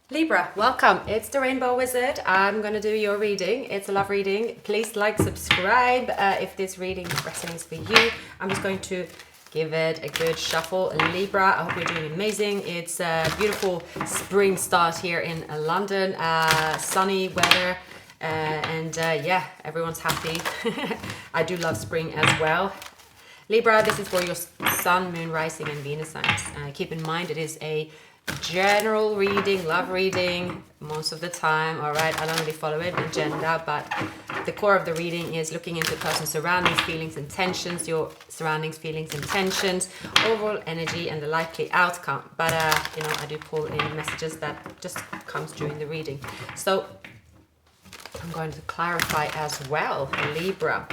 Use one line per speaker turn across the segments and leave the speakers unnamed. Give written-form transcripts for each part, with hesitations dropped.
Libra, welcome. It's the Rainbow Wizard. I'm going to do your reading. It's a love reading. Please like, subscribe if this reading resonates for you. I'm just going to give it a good shuffle. Libra, I hope you're doing amazing. It's a beautiful spring start here in London. Sunny weather. Yeah, everyone's happy. I do love spring as well. Libra, this is for your sun, moon, rising, and Venus signs. Keep in mind it is a general reading, love reading, most of the time. All right, I don't really follow an agenda, but the core of the reading is looking into the person's surroundings, feelings, and tensions, your surroundings, feelings, and tensions, overall energy, and the likely outcome. But I do pull in messages that just comes during the reading. So I'm going to clarify as well, Libra.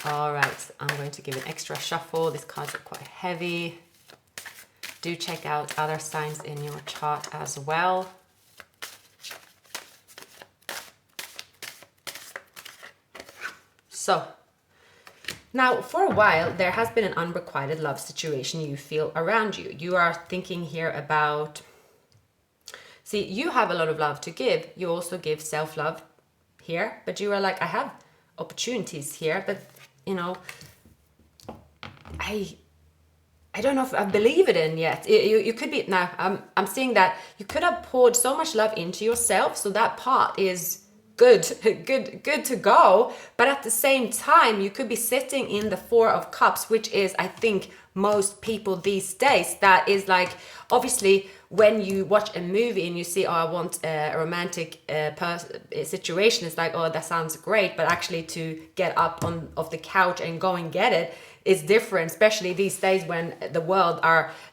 All right, I'm going to give an extra shuffle. These cards are quite heavy. Do check out other signs in your chart as well. So, now for a while, there has been an unrequited love situation you feel around you. You are thinking here about, see, you have a lot of love to give. You also give self-love here, but you are like, I have opportunities here, but I don't know if I believe it in yet. You could be now. I'm seeing that you could have poured so much love into yourself, so that part is good to go. But at the same time, you could be sitting in the Four of Cups, which is, I think, most people these days. That is like, obviously, when you watch a movie and you see, oh, I want a romantic situation, it's like, oh, that sounds great. But actually, to get up off the couch and go and get it is different, especially these days when the world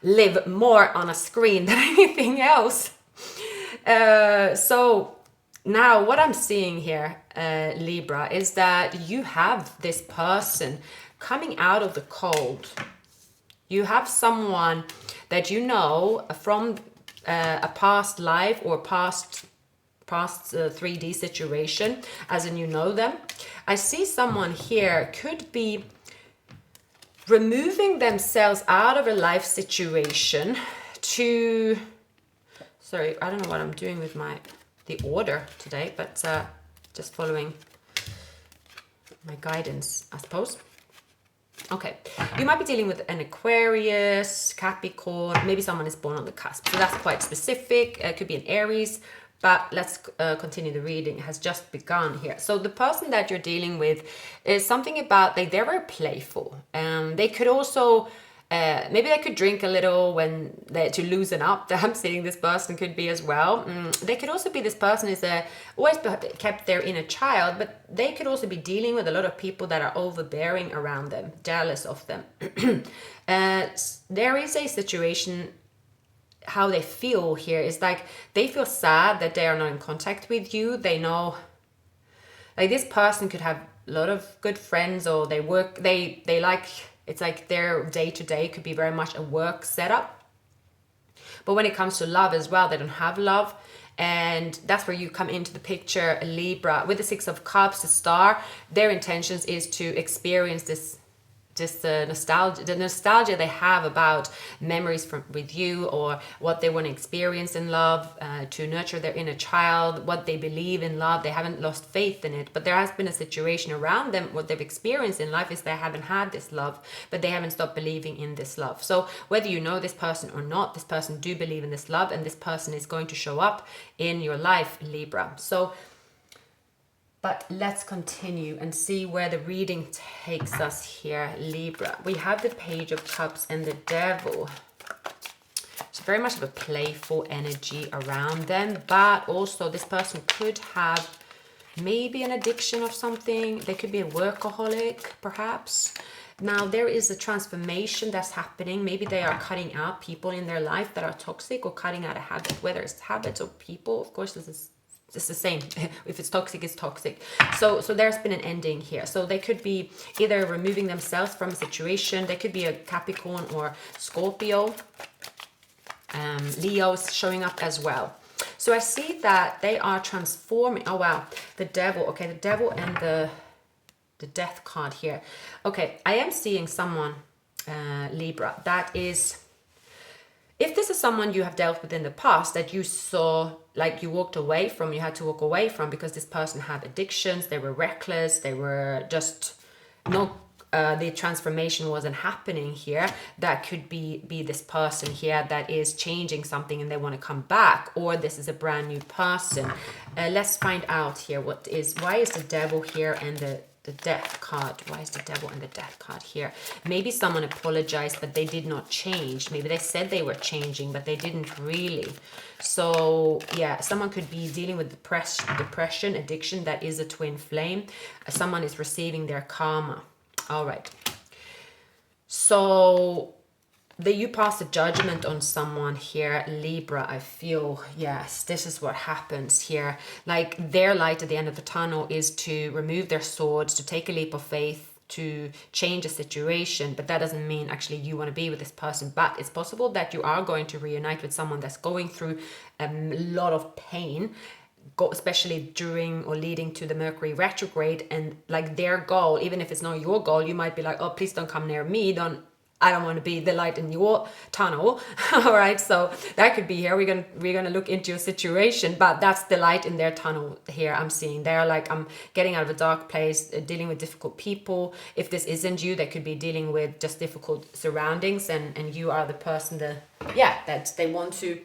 live more on a screen than anything else. So now what I'm seeing here, Libra, is that you have this person coming out of the cold. You have someone that you know from a past life or past 3D situation, as in you know them. I see someone here could be removing themselves out of a life situation to, sorry, I don't know what I'm doing with the order today, but just following my guidance, I suppose. Okay, you might be dealing with an Aquarius, Capricorn, maybe someone is born on the cusp. So that's quite specific. It could be an Aries, but let's continue the reading. It has just begun here. So the person that you're dealing with is something about, they're very playful. They could also, maybe they could drink a little to loosen up. I'm seeing this person could be as well. They could also be, this person is always kept their inner child, but they could also be dealing with a lot of people that are overbearing around them, jealous of them. There is a situation, how they feel here is like they feel sad that they are not in contact with you. They know, like, this person could have a lot of good friends, or they like, it's like their day-to-day could be very much a work setup. But when it comes to love as well, they don't have love. And that's where you come into the picture, Libra. With the Six of Cups, the star, their intentions is to experience this, just the nostalgia they have about memories with you, or what they want to experience in love, to nurture their inner child, what they believe in love. They haven't lost faith in it, but there has been a situation around them. What they've experienced in life is they haven't had this love, but they haven't stopped believing in this love. So whether you know this person or not, this person do believe in this love, and this person is going to show up in your life, Libra. But let's continue and see where the reading takes us here, Libra. We have the Page of Cups and the Devil. It's very much of a playful energy around them, but also this person could have maybe an addiction of something. They could be a workaholic, perhaps. Now, there is a transformation that's happening. Maybe they are cutting out people in their life that are toxic, or cutting out a habit, whether it's habits or people. Of course, this is it's the same. If it's toxic, it's toxic. So there's been an ending here. So they could be either removing themselves from a situation. They could be a Capricorn or Scorpio. Leo's showing up as well. So I see that they are transforming. Oh, wow. The Devil. Okay, the Devil and the Death card here. Okay, I am seeing someone Libra, that is, if this is someone you have dealt with in the past that you saw, like you walked away from, you had to walk away from because this person had addictions, they were reckless, they were just no, the transformation wasn't happening here. That could be this person here that is changing something and they want to come back, or this is a brand new person. Let's find out here why is the devil here and the death card. Why is the devil and the death card here? Maybe someone apologized, but they did not change. Maybe they said they were changing, but they didn't really. So yeah, someone could be dealing with depression, addiction. That is a twin flame. Someone is receiving their karma. All right. So you pass a judgment on someone here, Libra. I feel, yes, this is what happens here. Like their light at the end of the tunnel is to remove their swords, to take a leap of faith, to change a situation. But that doesn't mean actually you want to be with this person. But it's possible that you are going to reunite with someone that's going through a lot of pain, especially during or leading to the Mercury retrograde. And like their goal, even if it's not your goal, you might be like, oh, please don't come near me. I don't want to be the light in your tunnel. All right, so that could be here. We're gonna look into your situation, but that's the light in their tunnel here. I'm seeing they're like, I'm getting out of a dark place, dealing with difficult people. If this isn't you, they could be dealing with just difficult surroundings, and you are the person that they want to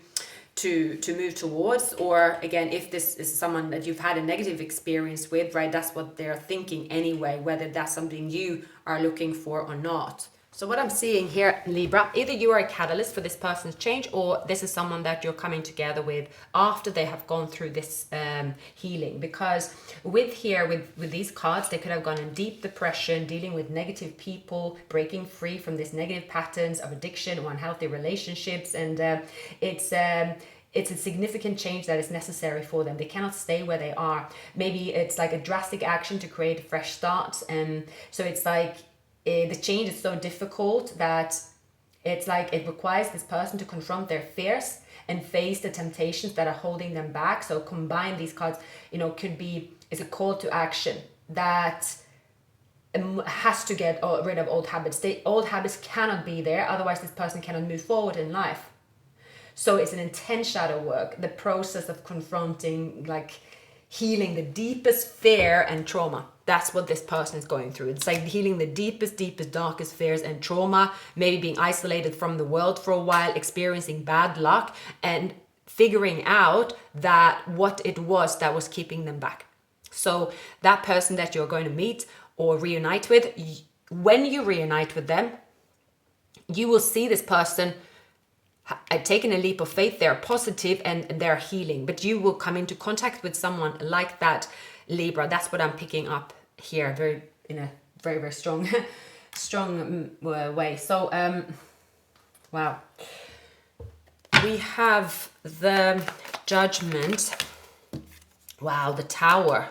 move towards. Or again, if this is someone that you've had a negative experience with, right, that's what they're thinking anyway, whether that's something you are looking for or not. So what I'm seeing here, Libra, either you are a catalyst for this person's change, or this is someone that you're coming together with after they have gone through this healing. Because with these cards, they could have gone in deep depression, dealing with negative people, breaking free from these negative patterns of addiction or unhealthy relationships. And it's a significant change that is necessary for them. They cannot stay where they are. Maybe it's like a drastic action to create a fresh start. And so it's like, the change is so difficult that it's like it requires this person to confront their fears and face the temptations that are holding them back. So combine these cards, is a call to action that has to get rid of old habits. Old habits cannot be there, otherwise this person cannot move forward in life. So it's an intense shadow work, the process of confronting, like healing the deepest fear and trauma. That's what this person is going through. It's like healing the deepest, darkest fears and trauma, maybe being isolated from the world for a while, experiencing bad luck, and figuring out that what it was that was keeping them back. So that person that you're going to meet or reunite with, when you reunite with them, you will see this person taken a leap of faith. They're positive and they're healing, but you will come into contact with someone like that, Libra. That's what I'm picking up here, in a very, very strong way. So wow, we have the Judgment. Wow, the Tower.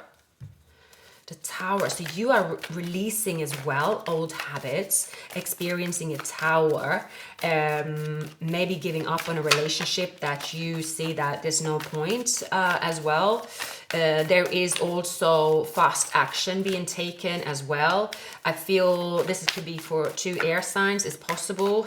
So you are releasing as well old habits, experiencing a tower, maybe giving up on a relationship that you see that there's no point as well. There is also fast action being taken as well. I feel this could be for 2 air signs, is possible,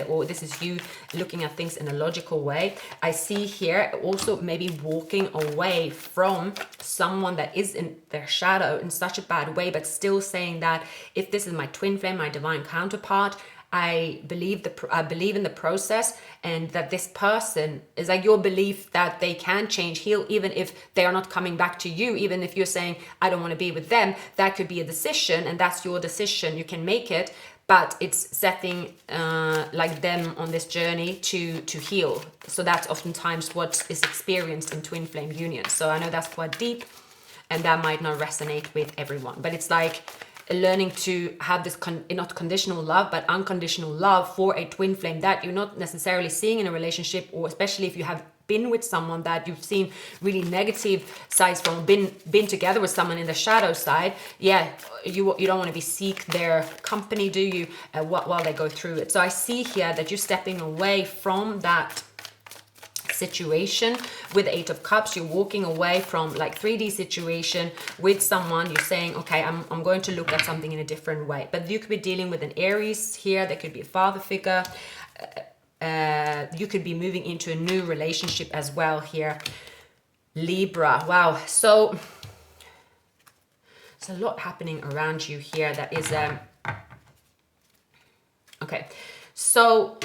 or this is you looking at things in a logical way. I see here also maybe walking away from someone that is in their shadow in such a bad way, but still saying that if this is my twin flame, my divine counterpart, I believe in the process, and that this person is like your belief that they can change, heal, even if they are not coming back to you. Even if you're saying, I don't want to be with them, that could be a decision, and that's your decision. You can make it, but it's setting like them on this journey to heal. So that's oftentimes what is experienced in twin flame unions. So I know that's quite deep, and that might not resonate with everyone, but it's like learning to have this not conditional love, but unconditional love for a twin flame that you're not necessarily seeing in a relationship, or especially if you have been with someone that you've seen really negative sides from, been together with someone in the shadow side. Yeah, you don't want to seek their company, do you, while they go through it. So I see here that you're stepping away from that situation. With the 8 of Cups, you're walking away from like 3D situation with someone. You're saying, okay, I'm going to look at something in a different way. But you could be dealing with an Aries here. There could be a father figure. You could be moving into a new relationship as well here. Libra. Wow. So there's a lot happening around you here that is okay. So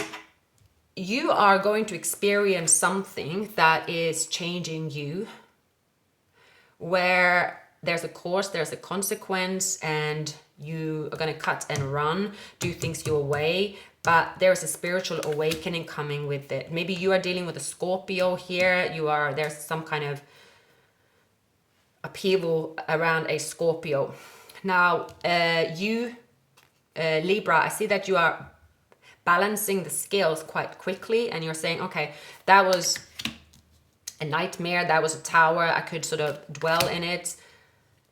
you are going to experience something that is changing you, where there's a course, there's a consequence, and you are going to cut and run, do things your way, but there's a spiritual awakening coming with it. Maybe you are dealing with a Scorpio here. There's some kind of upheaval around a Scorpio. Now, Libra, I see that you are balancing the scales quite quickly, and you're saying, okay, that was a nightmare, that was a tower, I could sort of dwell in it,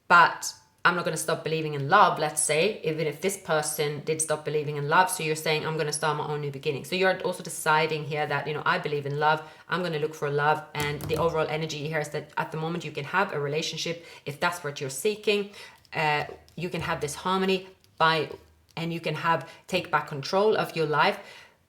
but I'm not going to stop believing in love, let's say, even if this person did stop believing in love. So you're saying, I'm going to start my own new beginning. So you're also deciding here that, you know, I believe in love, I'm going to look for love. And the overall energy here is that at the moment you can have a relationship if that's what you're seeking. You can have this harmony and you can take back control of your life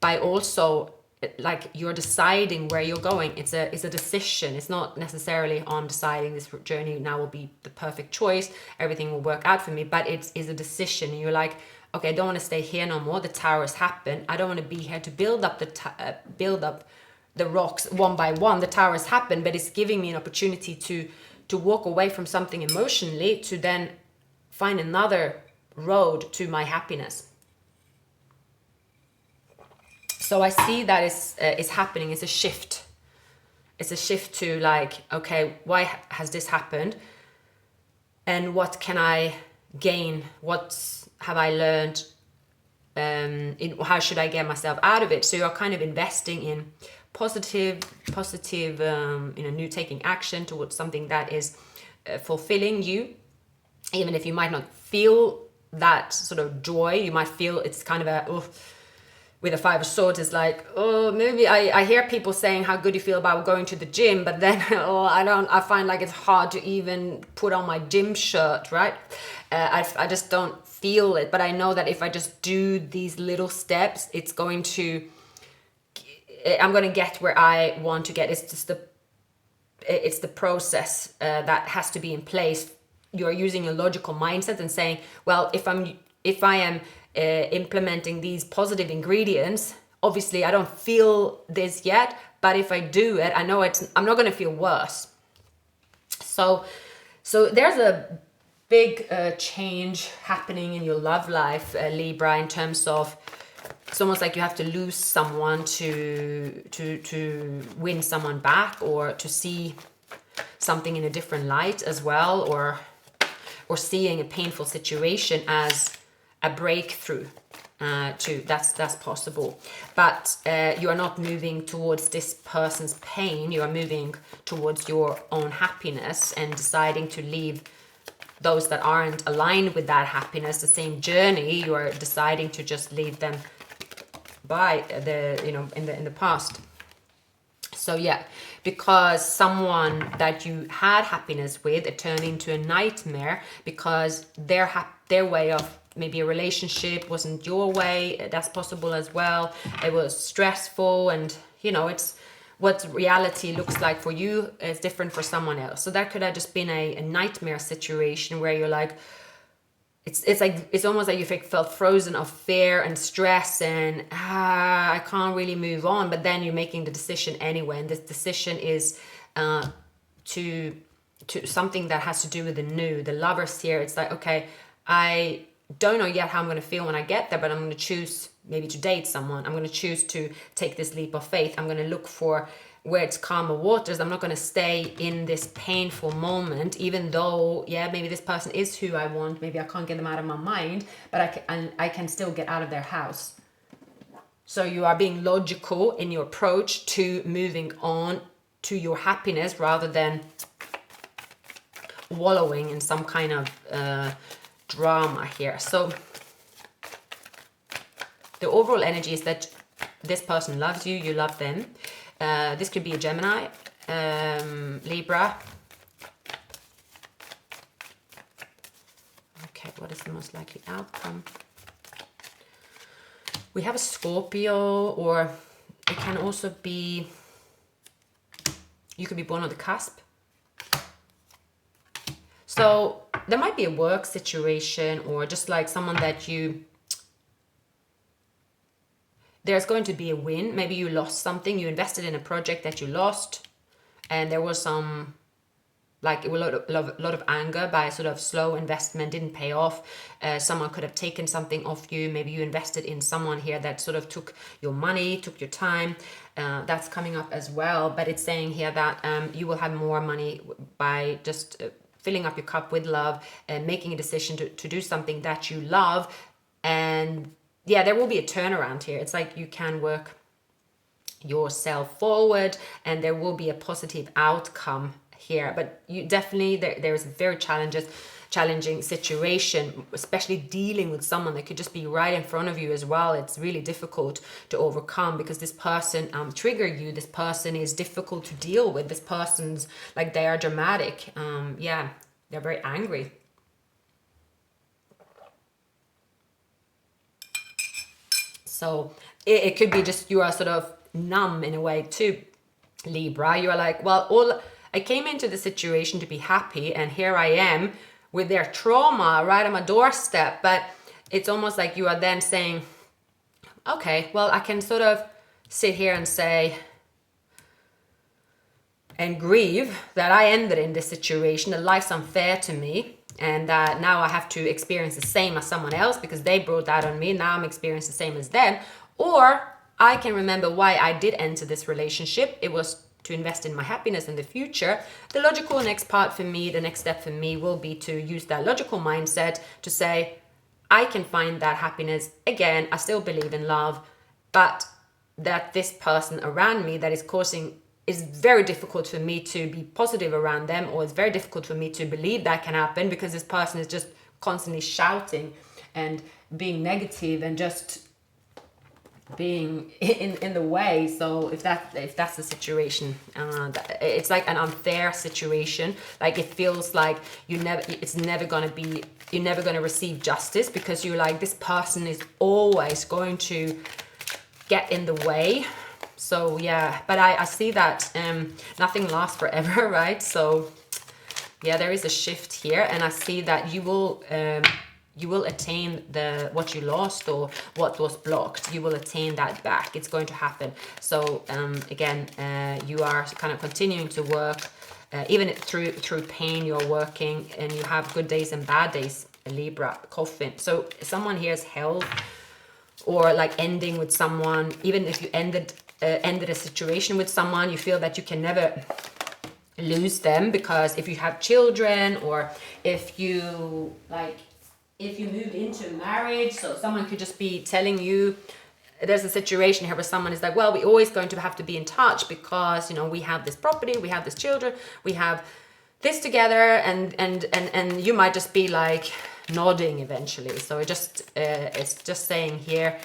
by also, like, you're deciding where you're going. It's a decision. It's not necessarily, oh, I'm deciding this journey now will be the perfect choice, everything will work out for me, but it is a decision. And you're like, okay, I don't want to stay here no more. The towers happen. I don't want to be here to build up the rocks one by one. The towers happen, but it's giving me an opportunity to walk away from something emotionally to then find another road to my happiness. So I see that is happening. It's a shift. It's a shift to, like, okay, why has this happened? And what can I gain? What have I learned? How should I get myself out of it? So you're kind of investing in positive, taking action towards something that is fulfilling you. Even if you might not feel that sort of joy, you might feel it's kind of with a 5 of Swords, it's like, oh, maybe I hear people saying how good you feel about going to the gym, but then I find like it's hard to even put on my gym shirt, right? I just don't feel it, but I know that if I just do these little steps, I'm going to get where I want to get. It's the process that has to be in place. You're using a logical mindset and saying, well, if I am implementing these positive ingredients, obviously I don't feel this yet, but if I do it, I know I'm not going to feel worse. So there's a big change happening in your love life, Libra, in terms of it's almost like you have to lose someone to win someone back, or to see something in a different light as well, or seeing a painful situation as a breakthrough too. That's possible. But you are not moving towards this person's pain. You are moving towards your own happiness and deciding to leave those that aren't aligned with that happiness, the same journey. You are deciding to just leave them by in the past. So yeah, because someone that you had happiness with, it turned into a nightmare because their way of maybe a relationship wasn't your way. That's possible as well. It was stressful, and it's what reality looks like for you is different for someone else. So that could have just been a nightmare situation where you're like, it's almost like you felt frozen of fear and stress, and I can't really move on. But then you're making the decision anyway, and this decision is to something that has to do with the Lovers here. It's like, okay, I don't know yet how I'm going to feel when I get there, but I'm going to choose maybe to date someone. I'm going to choose to take this leap of faith. I'm going to look for where it's calmer waters. I'm not going to stay in this painful moment, even though, yeah, maybe this person is who I want. Maybe I can't get them out of my mind, but I can still get out of their house. So you are being logical in your approach to moving on to your happiness rather than wallowing in some kind of drama here. So the overall energy is that this person loves you, you love them. This could be a Gemini, Libra. Okay, what is the most likely outcome? We have a Scorpio, or it can also be, you could be born on the cusp. So there might be a work situation, or just like someone that there's going to be a win. Maybe you lost something, you invested in a project that you lost, and there was some, like, a lot of anger by sort of slow investment, didn't pay off. Someone could have taken something off you. Maybe you invested in someone here that sort of took your money, took your time. That's coming up as well. But it's saying here that you will have more money by just filling up your cup with love and making a decision to do something that you love. And yeah, there will be a turnaround here. It's like you can work yourself forward and there will be a positive outcome here. But you definitely, there's a very challenging situation, especially dealing with someone that could just be right in front of you as well. It's really difficult to overcome because this person trigger you. This person is difficult to deal with. This person's like, they are dramatic. Yeah, they're very angry. So it could be just you are sort of numb in a way too, Libra. You are like, well, I came into the situation to be happy, and here I am with their trauma right on my doorstep. But it's almost like you are then saying, okay, well, I can sort of sit here and say and grieve that I ended in this situation, that life's unfair to me, and that now I have to experience the same as someone else because they brought that on me. Now I'm experiencing the same as them. Or I can remember why I did enter this relationship. It was to invest in my happiness in the future. The logical next part for me, the next step for me will be to use that logical mindset to say, I can find that happiness again. I still believe in love, but that this person around me that is causing, is very difficult for me to be positive around them, or it's very difficult for me to believe that can happen because this person is just constantly shouting and being negative and just being in the way. So if that's the situation, it's like an unfair situation. Like it feels like you're never gonna receive justice because you're like, this person is always going to get in the way. So yeah, but I see that nothing lasts forever, right? So yeah, there is a shift here, and I see that you will attain what you lost or what was blocked. You will attain that back. It's going to happen. So again, you are kind of continuing to work, even through pain. You're working, and you have good days and bad days. Libra, coffin. So someone here is health, or like ending with someone. Even if you ended a situation with someone, you feel that you can never lose them, because if you have children, or if you moved into marriage, so someone could just be telling you, there's a situation here where someone is like, well, we're always going to have to be in touch because, you know, we have this property, we have this children, we have this together, and you might just be like nodding eventually. So it's just saying here,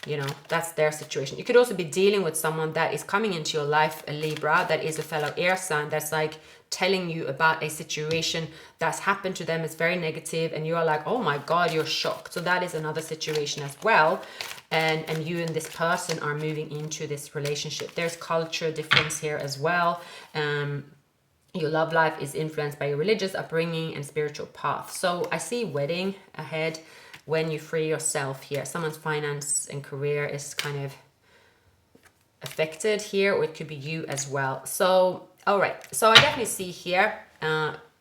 you know, that's their situation. You could also be dealing with someone that is coming into your life, a Libra, that is a fellow air sign, that's like telling you about a situation that's happened to them. It's very negative, and you are like, oh my God, you're shocked. So that is another situation as well. And you and this person are moving into this relationship. There's culture difference here as well. Your love life is influenced by your religious upbringing and spiritual path. So I see wedding ahead when you free yourself here. Someone's finance and career is kind of affected here, or it could be you as well. So, all right. So I definitely see here,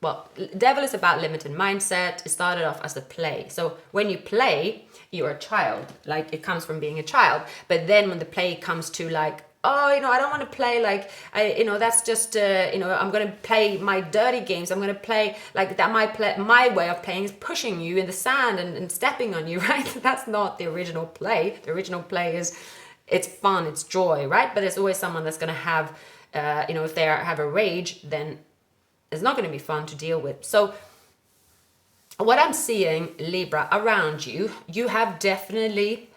well, devil is about limited mindset. It started off as a play. So when you play, you're a child. Like, it comes from being a child. But then when the play comes to like, oh, you know, I don't want to play like, that's just, I'm going to play my dirty games. I'm going to play like that. My way of playing is pushing you in the sand and stepping on you, right? That's not the original play. The original play is, it's fun, it's joy, right? But there's always someone that's going to have, if they have a rage, then it's not going to be fun to deal with. So what I'm seeing, Libra, around you, you have definitely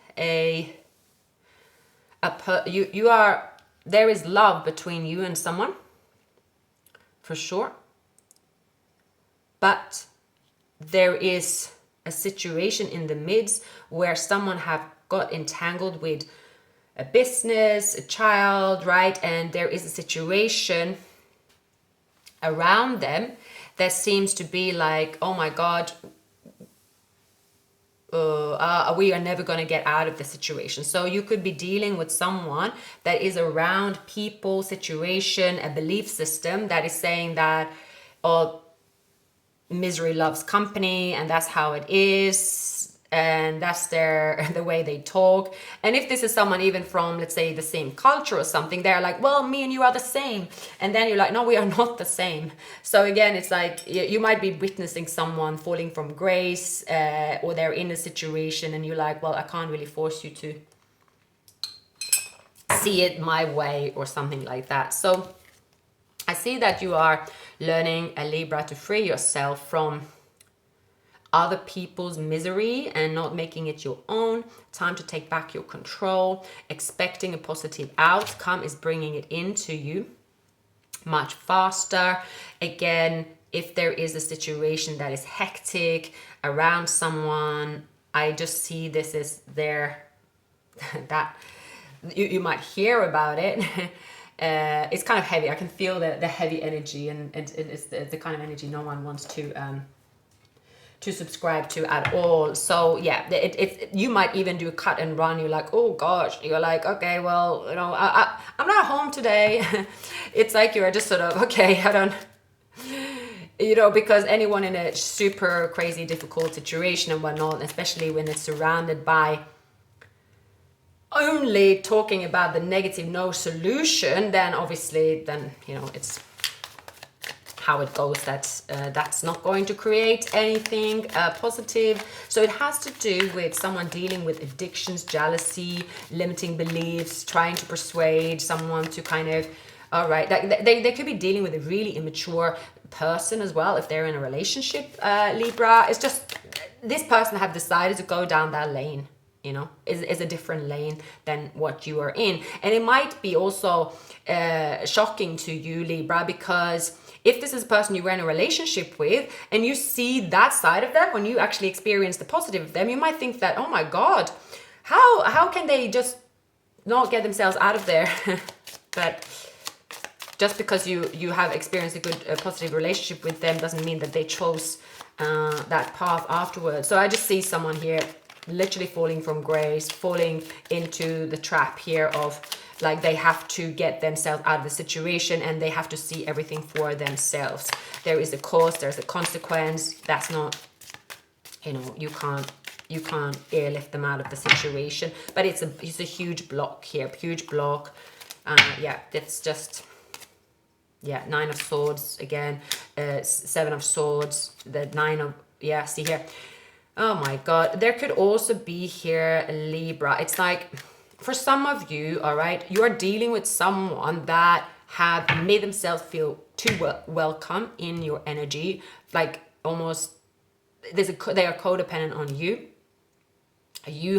you are there is love between you and someone, for sure. But there is a situation in the midst where someone have got entangled with a business, a child, right? And there is a situation around them that seems to be like, oh my God, we are never going to get out of the situation. So you could be dealing with someone that is around people, situation, a belief system that is saying that, oh, misery loves company, and that's how it is, and that's the way they talk. And if this is someone even from, let's say, the same culture or something, they're like, well, me and you are the same. And then you're like, no, we are not the same. So again, it's like you might be witnessing someone falling from grace, or they're in a situation and you're like, well, I can't really force you to see it my way or something like that. So I see that you are learning, a Libra, to free yourself from other people's misery and not making it your own. Time to take back your control. Expecting a positive outcome is bringing it into you much faster. Again, if there is a situation that is hectic around someone, I just see this is there that you might hear about it. It's kind of heavy. I can feel the heavy energy, and it's the kind of energy no one wants to subscribe to at all. So yeah, you might even do a cut and run. You're like, oh gosh, you're like, okay, well, you know, I'm not home today. It's like you're just sort of, okay, I don't, you know, because anyone in a super crazy difficult situation and whatnot, especially when it's surrounded by only talking about the negative, no solution, then obviously, then, you know, it's how it goes. That's not going to create anything positive. So it has to do with someone dealing with addictions, jealousy, limiting beliefs, trying to persuade someone to kind of, all right, they could be dealing with a really immature person as well if they're in a relationship, Libra. It's just this person have decided to go down that lane, you know, is a different lane than what you are in. And it might be also shocking to you, Libra, because if this is a person you were in a relationship with and you see that side of them, when you actually experience the positive of them, you might think that, oh my God, how can they just not get themselves out of there? But just because you have experienced a good positive relationship with them doesn't mean that they chose that path afterwards. So I just see someone here literally falling from grace, falling into the trap here of like they have to get themselves out of the situation and they have to see everything for themselves. There is a cause, there's a consequence. That's not, you know, you can't airlift them out of the situation. But it's a huge block here, huge block. Yeah, it's just, yeah, 9 of Swords again, 7 of Swords, the 9 of, yeah, see here. Oh my God, there could also be here Libra. It's like, for some of you, all right, you are dealing with someone that have made themselves feel too welcome in your energy, like almost they are codependent on you. You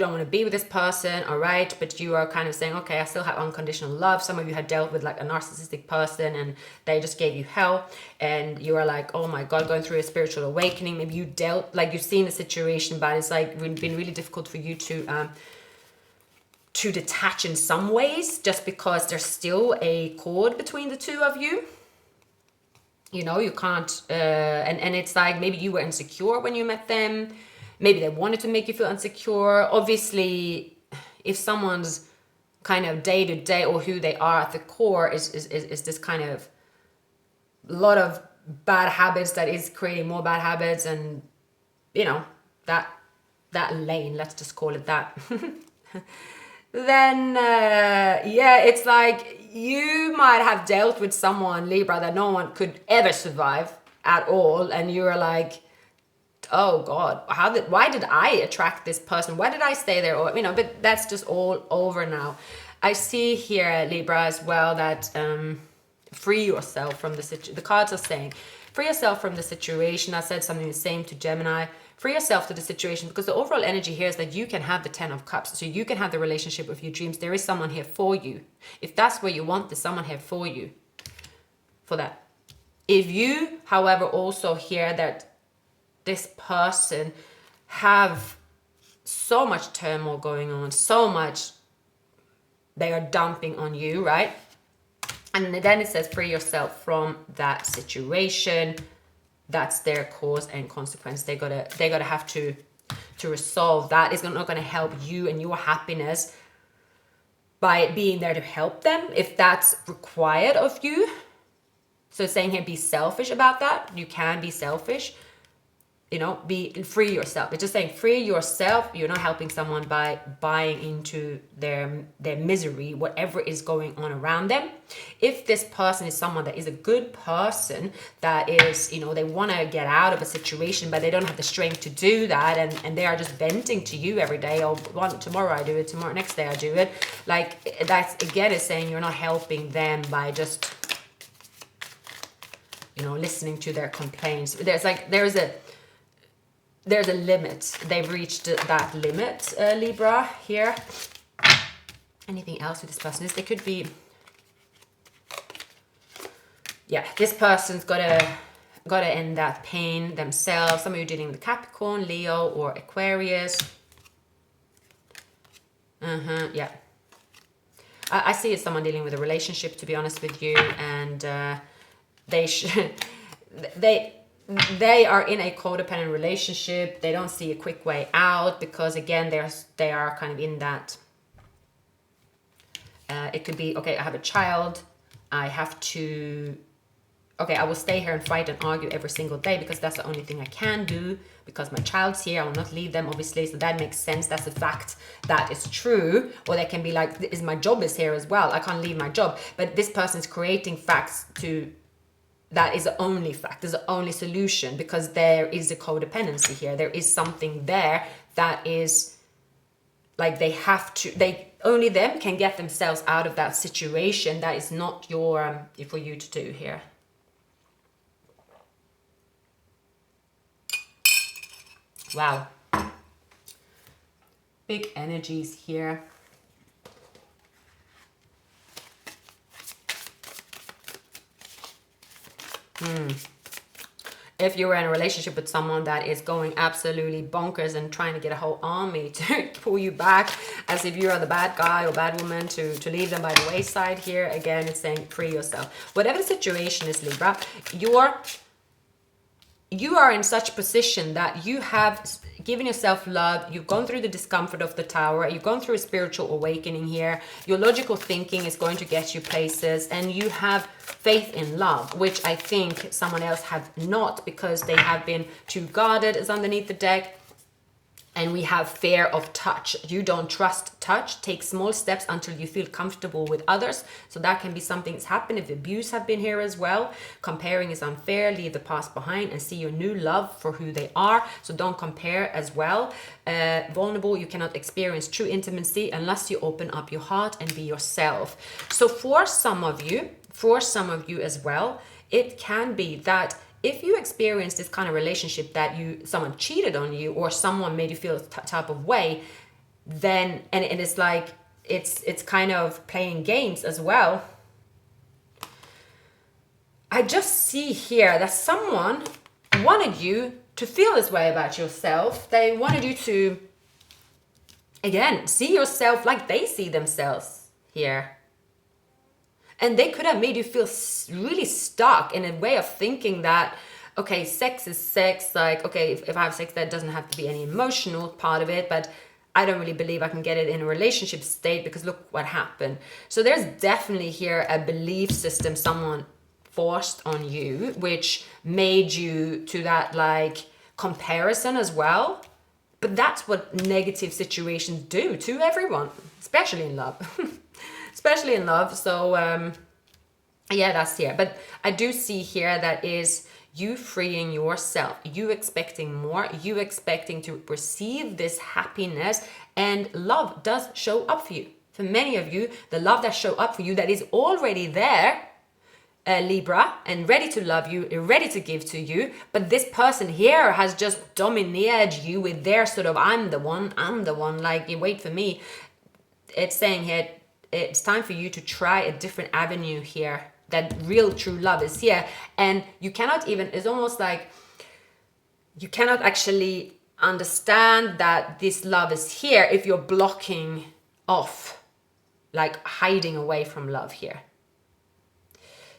don't want to be with this person, all right, but you are kind of saying, okay, I still have unconditional love. Some of you had dealt with like a narcissistic person and they just gave you hell, and you are like, oh my God, going through a spiritual awakening. Maybe you dealt, like, you've seen the situation, but it's like been really difficult for you to detach in some ways, just because there's still a cord between the two of you. You know, you can't and it's like maybe you were insecure when you met them. Maybe they wanted to make you feel insecure. Obviously, if someone's kind of day to day or who they are at the core is this kind of lot of bad habits that is creating more bad habits, and you know, that lane, let's just call it that. Then yeah, it's like you might have dealt with someone, Libra, that no one could ever survive at all, and you're like, oh God, why did I attract this person? Why did I stay there? Or, you know, but that's just all over now. I see here, Libra, as well, that free yourself from the situation. The cards are saying, free yourself from the situation. I said something the same to Gemini. Free yourself to the situation, because the overall energy here is that you can have the 10 of Cups. So you can have the relationship of your dreams. There is someone here for you. If that's what you want, there's someone here for you. For that. If you, however, also hear that this person have so much turmoil going on, so much they are dumping on you, right? And then it says free yourself from that situation. That's their cause and consequence. They gotta have to resolve that. It's not gonna help you and your happiness by being there to help them if that's required of you. So it's saying here, be selfish about that. You can be selfish. You know, free yourself. It's just saying free yourself. You're not helping someone by buying into their misery, whatever is going on around them. If this person is someone that is a good person, that is, you know, they want to get out of a situation, but they don't have the strength to do that, and they are just venting to you every day. Oh, tomorrow I do it, tomorrow, next day I do it. Like, that's, again, is saying you're not helping them by just, you know, listening to their complaints. There's a limit. They've reached that limit, Libra, here. Anything else with this person is, they could be, yeah, this person's gotta end that pain themselves. Some of you dealing with Capricorn, Leo, or Aquarius. Yeah. I see it's someone dealing with a relationship, to be honest with you, and they are in a codependent relationship. They don't see a quick way out because, again, they are kind of in that. It could be, okay, I have a child. I have to, okay, I will stay here and fight and argue every single day because that's the only thing I can do because my child's here. I will not leave them, obviously. So that makes sense. That's a fact. That is true. Or they can be like, my job is here as well. I can't leave my job. But this person is creating facts to, that is the only fact, is the only solution, because there is a codependency here. There is something there that is like only them can get themselves out of that situation. That is not for you to do here. Wow. Big energies here. If you're in a relationship with someone that is going absolutely bonkers and trying to get a whole army to pull you back, as if you're the bad guy or bad woman, to leave them by the wayside here, again, it's saying free yourself. Whatever the situation is, Libra, you are in such position that you have given yourself love. You've gone through the discomfort of the tower. You've gone through a spiritual awakening here. Your logical thinking is going to get you places, and you have faith in love, which I think someone else have not, because they have been too guarded, is underneath the deck. And we have fear of touch. You don't trust touch. Take small steps until you feel comfortable with others. So that can be something that's happened if abuse have been here as well. Comparing is unfair. Leave the past behind and see your new love for who they are. So don't compare as well. Vulnerable, you cannot experience true intimacy unless you open up your heart and be yourself. So for some of you as well, it can be that if you experience this kind of relationship that someone cheated on you or someone made you feel a type of way, then, and it's like, it's kind of playing games as well. I just see here that someone wanted you to feel this way about yourself. They wanted you to, again, see yourself like they see themselves here. And they could have made you feel really stuck in a way of thinking that, okay, sex is sex. Like, okay, if I have sex, that doesn't have to be any emotional part of it. But I don't really believe I can get it in a relationship state because look what happened. So there's definitely here a belief system someone forced on you, which made you to that like comparison as well. But that's what negative situations do to everyone, especially in love. Especially in love. So yeah, that's here. But I do see here that is you freeing yourself, you expecting more, you expecting to receive this happiness, and love does show up for you. For many of you, the love that show up for you that is already there, Libra, and ready to love you, ready to give to you, but this person here has just domineered you with their sort of I'm the one, like you wait for me. It's saying here it's time for you to try a different avenue here. That real true love is here, and you cannot even, it's almost like you cannot actually understand that this love is here if you're blocking off, like hiding away from love here.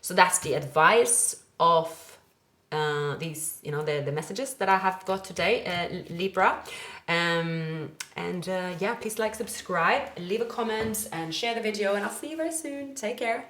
So that's the advice of these, the messages that I have got today, Libra. Yeah, please like, subscribe, leave a comment, and share the video, and I'll see you very soon. Take care.